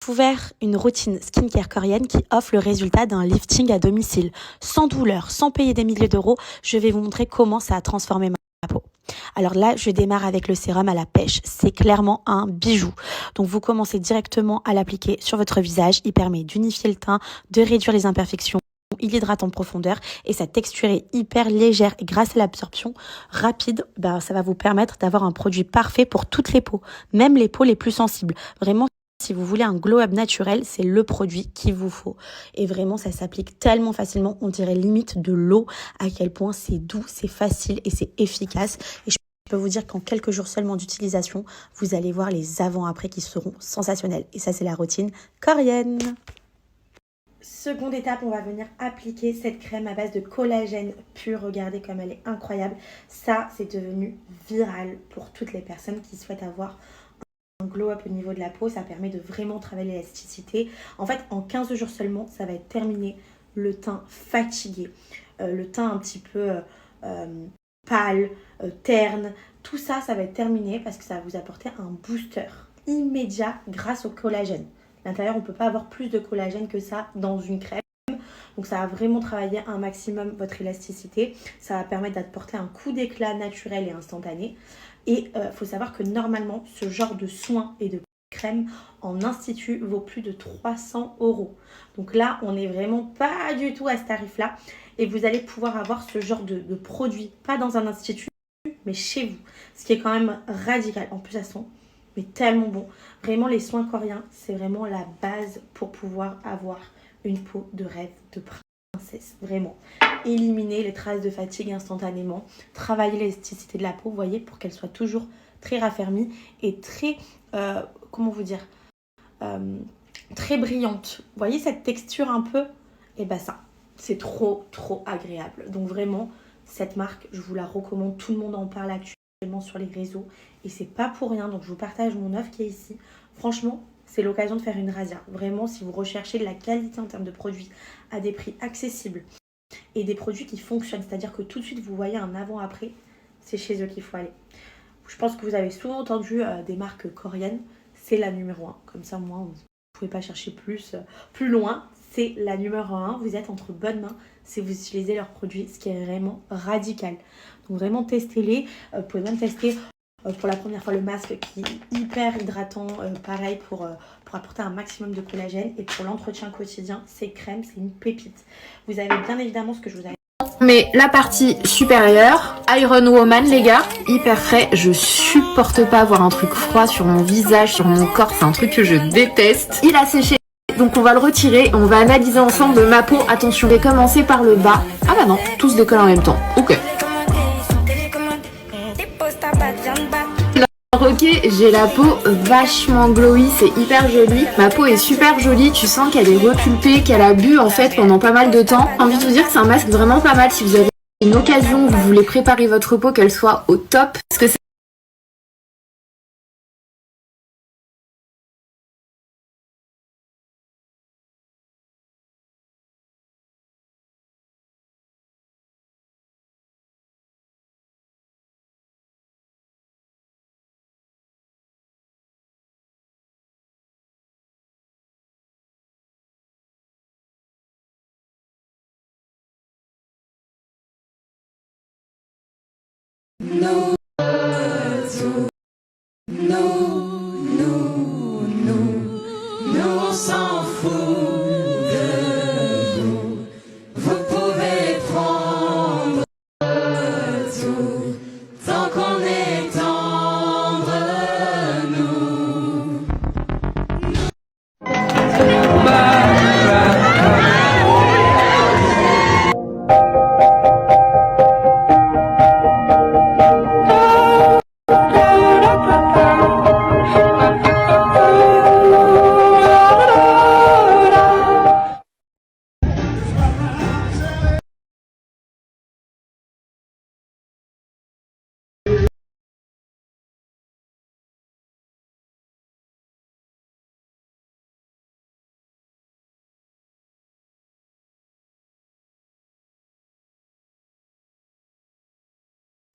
Découvert une routine skincare coréenne qui offre le résultat d'un lifting à domicile, sans douleur, sans payer des milliers d'euros. Je vais vous montrer comment ça a transformé ma peau. Alors là, je démarre avec le sérum à la pêche. C'est clairement un bijou. Donc vous commencez directement à l'appliquer sur votre visage. Il permet d'unifier le teint, de réduire les imperfections. Il hydrate en profondeur et sa texture est hyper légère. Et grâce à l'absorption rapide, ça va vous permettre d'avoir un produit parfait pour toutes les peaux, même les peaux les plus sensibles. Vraiment, si vous voulez un glow-up naturel, c'est le produit qu'il vous faut. Et vraiment, ça s'applique tellement facilement, on dirait limite de l'eau, à quel point c'est doux, c'est facile et c'est efficace. Et je peux vous dire qu'en quelques jours seulement d'utilisation, vous allez voir les avant-après qui seront sensationnels. Et ça, c'est la routine coréenne. Seconde étape, on va venir appliquer cette crème à base de collagène pur. Regardez comme elle est incroyable. Ça, c'est devenu viral pour toutes les personnes qui souhaitent avoir un glow-up au niveau de la peau. Ça permet de vraiment travailler l'élasticité. En fait, en 15 jours seulement, ça va être terminé. Le teint fatigué, le teint un petit peu pâle, terne. Tout ça, ça va être terminé parce que ça va vous apporter un booster immédiat grâce au collagène. À l'intérieur, on ne peut pas avoir plus de collagène que ça dans une crème. Donc ça va vraiment travailler un maximum votre élasticité. Ça va permettre d'apporter un coup d'éclat naturel et instantané. Et faut savoir que normalement, ce genre de soins et de crème en institut vaut plus de 300 €. Donc là, on n'est vraiment pas du tout à ce tarif-là. Et vous allez pouvoir avoir ce genre de produit, pas dans un institut, mais chez vous. Ce qui est quand même radical. En plus, elles sont mais tellement bon. Vraiment, les soins coréens, c'est vraiment la base pour pouvoir avoir une peau de rêve, de princesse. Vraiment. Éliminer les traces de fatigue instantanément. Travailler l'élasticité de la peau, vous voyez, pour qu'elle soit toujours très raffermie et très, comment vous dire, très brillante. Vous voyez cette texture un peu? Et ça, c'est trop, trop agréable. Donc vraiment, cette marque, je vous la recommande. Tout le monde en parle actuellement sur les réseaux et c'est pas pour rien, donc je vous partage mon offre qui est ici. Franchement, c'est l'occasion de faire une razzia. Vraiment, si vous recherchez de la qualité en termes de produits à des prix accessibles et des produits qui fonctionnent, c'est-à-dire que tout de suite vous voyez un avant-après, c'est chez eux qu'il faut aller. Je pense que vous avez souvent entendu des marques coréennes, c'est la numéro 1. Comme ça, moi, vous ne pouvez pas chercher plus loin. C'est la numéro 1. Vous êtes entre bonnes mains si vous utilisez leurs produits, ce qui est vraiment radical. Donc vraiment, testez-les. Vous pouvez même tester pour la première fois le masque qui est hyper hydratant. Pareil pour apporter un maximum de collagène. Et pour l'entretien quotidien, ces crèmes, c'est une pépite. Vous avez bien évidemment ce que je vous avais. Mais la partie supérieure, Iron Woman les gars, hyper frais, je supporte pas avoir un truc froid sur mon visage, sur mon corps, c'est un truc que je déteste. Il a séché, donc on va le retirer, on va analyser ensemble ma peau. Attention, je vais commencer par le bas. Ah bah non, tout se décolle en même temps, ok. Ok, j'ai la peau vachement glowy, c'est hyper joli. Ma peau est super jolie, tu sens qu'elle est repulpée, qu'elle a bu en fait pendant pas mal de temps. J'ai envie de vous dire que c'est un masque vraiment pas mal si vous avez une occasion, vous voulez préparer votre peau, qu'elle soit au top. Parce que No, no, no, no, no, on s'en fout de vous. Vous pouvez prendre tout tant qu'on est tendre, nous.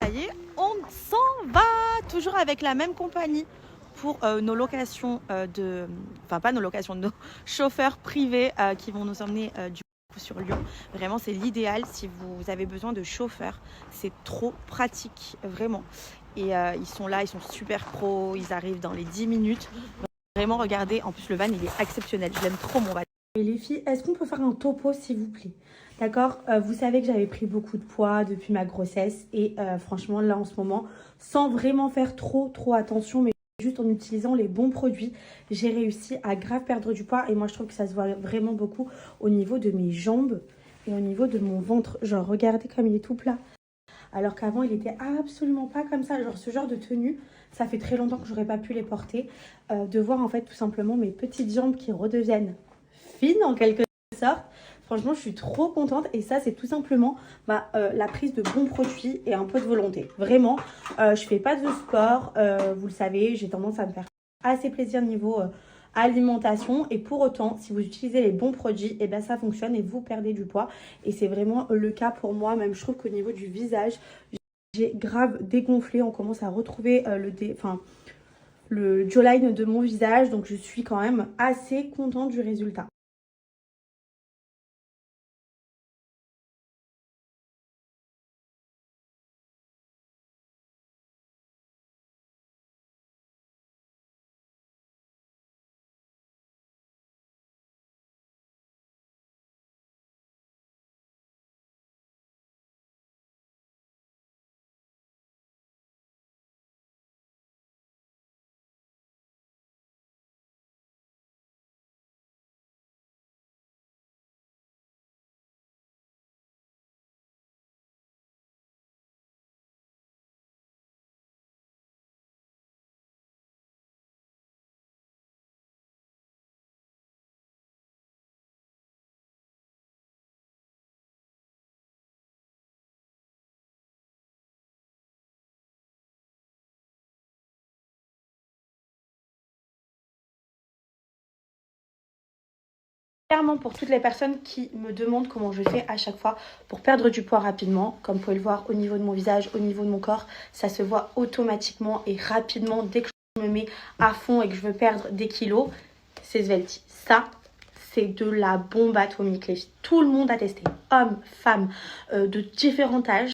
Ça y est, on s'en va, toujours avec la même compagnie pour nos locations enfin pas nos locations, nos chauffeurs privés qui vont nous emmener du coup sur Lyon. Vraiment, c'est l'idéal si vous avez besoin de chauffeurs. C'est trop pratique, vraiment. Et ils sont là, ils sont super pros, ils arrivent dans les 10 minutes. Vraiment, regardez, en plus le van, il est exceptionnel. Je l'aime trop, mon van. Et les filles, est-ce qu'on peut faire un topo, s'il vous plaît? D'accord, vous savez que j'avais pris beaucoup de poids depuis ma grossesse. Et franchement, là, en ce moment, sans vraiment faire trop attention, mais juste en utilisant les bons produits, j'ai réussi à grave perdre du poids. Et moi, je trouve que ça se voit vraiment beaucoup au niveau de mes jambes et au niveau de mon ventre. Genre, regardez comme il est tout plat. Alors qu'avant, il était absolument pas comme ça. Genre, ce genre de tenue, ça fait très longtemps que j'aurais pas pu les porter. De voir, en fait, tout simplement mes petites jambes qui redeviennent fines, en quelque sorte. Franchement, je suis trop contente. Et ça, c'est tout simplement la prise de bons produits et un peu de volonté. Vraiment, je fais pas de sport. Vous le savez, j'ai tendance à me faire assez plaisir niveau alimentation. Et pour autant, si vous utilisez les bons produits, et ben ça fonctionne et vous perdez du poids. Et c'est vraiment le cas pour moi. Même je trouve qu'au niveau du visage, j'ai grave dégonflé. On commence à retrouver le jawline de mon visage. Donc je suis quand même assez contente du résultat. Clairement, pour toutes les personnes qui me demandent comment je fais à chaque fois pour perdre du poids rapidement, comme vous pouvez le voir au niveau de mon visage, au niveau de mon corps, ça se voit automatiquement et rapidement dès que je me mets à fond et que je veux perdre des kilos, c'est Svelti. Ça, c'est de la bombe atomique, les filles. Tout le monde a testé, hommes, femmes, de différents âges,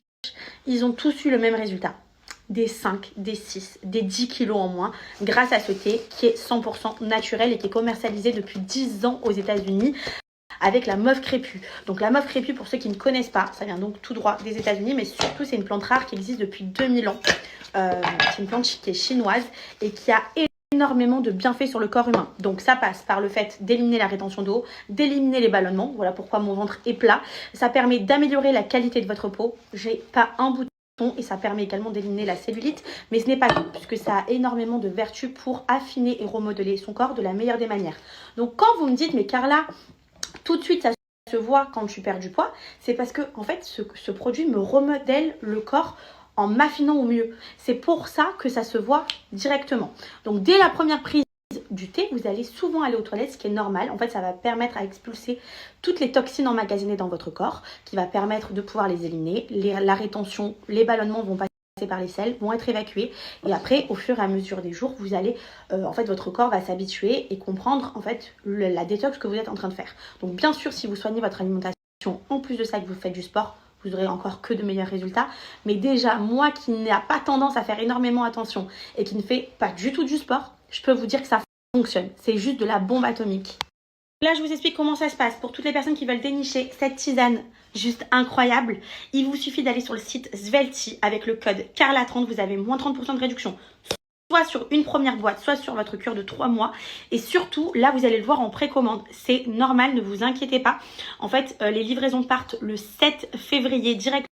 ils ont tous eu le même résultat. Des 5, des 6, des 10 kilos en moins grâce à ce thé qui est 100% naturel et qui est commercialisé depuis 10 ans aux États-Unis avec la mauve crépue. Donc la mauve crépue, pour ceux qui ne connaissent pas, ça vient donc tout droit des États-Unis, mais surtout c'est une plante rare qui existe depuis 2000 ans. C'est une plante qui est chinoise et qui a énormément de bienfaits sur le corps humain. Donc ça passe par le fait d'éliminer la rétention d'eau, d'éliminer les ballonnements, voilà pourquoi mon ventre est plat. Ça permet d'améliorer la qualité de votre peau. J'ai pas un bouton et ça permet également d'éliminer la cellulite, mais ce n'est pas tout, puisque ça a énormément de vertus pour affiner et remodeler son corps de la meilleure des manières. Donc quand vous me dites, mais Carla, tout de suite ça se voit quand tu perds du poids, c'est parce que en fait ce produit me remodèle le corps en m'affinant au mieux. C'est pour ça que ça se voit directement. Donc dès la première prise du thé, vous allez souvent aller aux toilettes, ce qui est normal. En fait, ça va permettre à expulser toutes les toxines emmagasinées dans votre corps, qui va permettre de pouvoir les éliminer. La rétention, les ballonnements vont passer par les selles, vont être évacués. Et après, au fur et à mesure des jours, vous allez, en fait, votre corps va s'habituer et comprendre, en fait, la détox que vous êtes en train de faire. Donc, bien sûr, si vous soignez votre alimentation, en plus de ça, que vous faites du sport, vous aurez encore que de meilleurs résultats. Mais déjà, moi qui n'ai pas tendance à faire énormément attention et qui ne fais pas du tout du sport, je peux vous dire que ça fonctionne. C'est juste de la bombe atomique. Là, je vous explique comment ça se passe. Pour toutes les personnes qui veulent dénicher cette tisane juste incroyable, il vous suffit d'aller sur le site Svelti avec le code CARLA30. Vous avez moins 30% de réduction. Soit sur une première boîte, soit sur votre cure de 3 mois. Et surtout, là, vous allez le voir en précommande. C'est normal, ne vous inquiétez pas. En fait, les livraisons partent le 7 février directement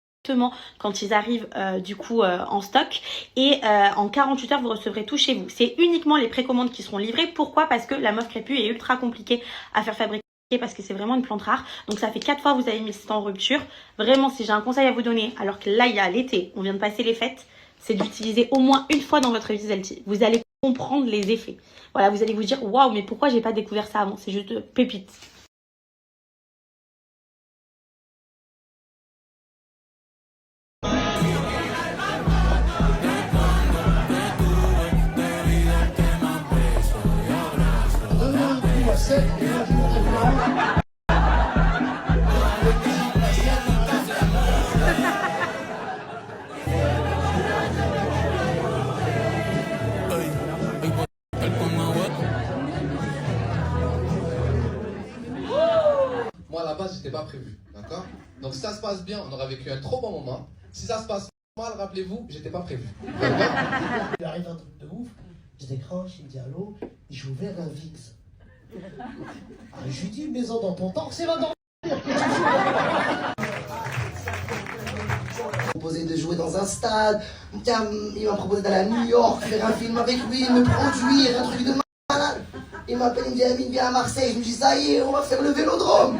quand ils arrivent en stock. Et en 48 heures, vous recevrez tout chez vous. C'est uniquement les précommandes qui seront livrées. Pourquoi? Parce que la mauve crépue est ultra compliquée à faire fabriquer parce que c'est vraiment une plante rare. Donc ça fait 4 fois que vous avez mis ça en rupture. Vraiment, si j'ai un conseil à vous donner, alors que là, il y a l'été, on vient de passer les fêtes, c'est d'utiliser au moins une fois dans votre vie Svelti. Vous allez comprendre les effets. Voilà, vous allez vous dire, waouh, mais pourquoi j'ai pas découvert ça avant? C'est juste pépite. Moi, à la base, j'étais pas prévu, d'accord? Donc, si ça se passe bien, on aura vécu un trop bon moment. Si ça se passe mal, rappelez-vous, j'étais pas prévu. Il arrive un truc de ouf, je décroche, il me dit allô, j'ai ouvert un VIX. Ah, je lui dis, maison dans ton temps, c'est va dormir que tu joues. Proposé de jouer dans un stade, il m'a proposé d'aller à New York, faire un film avec lui, me produire, un truc de malade. Il m'appelle, il me dit Amine, viens à Marseille, je me dis ça y est, on va faire le vélodrome.